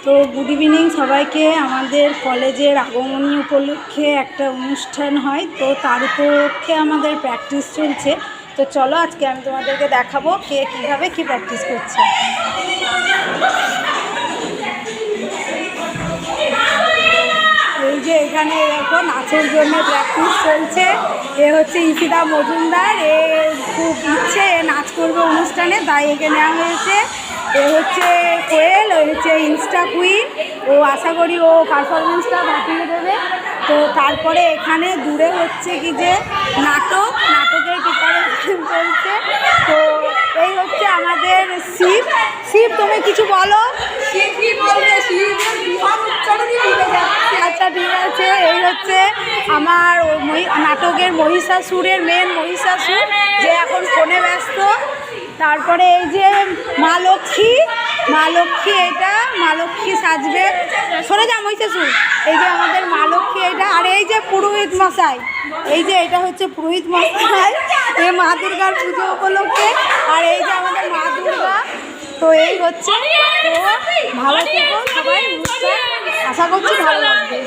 তো good evening সবাইকে। আমাদের কলেজের আগমনী উপলক্ষে একটা অনুষ্ঠান হয়, তো তার উপলক্ষে আমাদের প্র্যাকটিস চলছে। তো চলো আজকে আমি তোমাদেরকে দেখাবো কে কীভাবে কী প্র্যাকটিস করছে। এই যে এখানে দেখো নাচের জন্য প্র্যাকটিস চলছে। এ হচ্ছে ইফিদা মজুমদার, এ খুব ইচ্ছে এ নাচ করবে অনুষ্ঠানে, তাই একে নেওয়া হয়েছে। এ হচ্ছে কোয়েল, ও হচ্ছে ইনস্টা কুইন, ও আশা করি ও পারফরমেন্সটা বাঁচিয়ে দেবে। তো তারপরে এখানে দূরে হচ্ছে কি যে নাটকের প্রিপারেশন চলছে। তো এই হচ্ছে আমাদের শিব। তুমি কিছু বলো। আচ্ছা ঠিক আছে। এই হচ্ছে আমার নাটকের মহিষাসুরের মেন মহিষাসুর, যে এখন ফোনে ব্যস্ত। তারপরে এই যে মা লক্ষ্মী, এটা মা লক্ষ্মী সাজবে, সরে যা মহিষাসুর। এই যে আমাদের মা লক্ষ্মী এটা। আর এই যে পুরোহিত মশাই, এই যে এটা হচ্ছে পুরোহিত মশাই, এ মা দুর্গার পুজো উপলক্ষে। আর এই যে আমাদের মা দুর্গা। তো এই হচ্ছে। তো ভালো থেকো সবাই, আশা করছি ভালো লাগবে।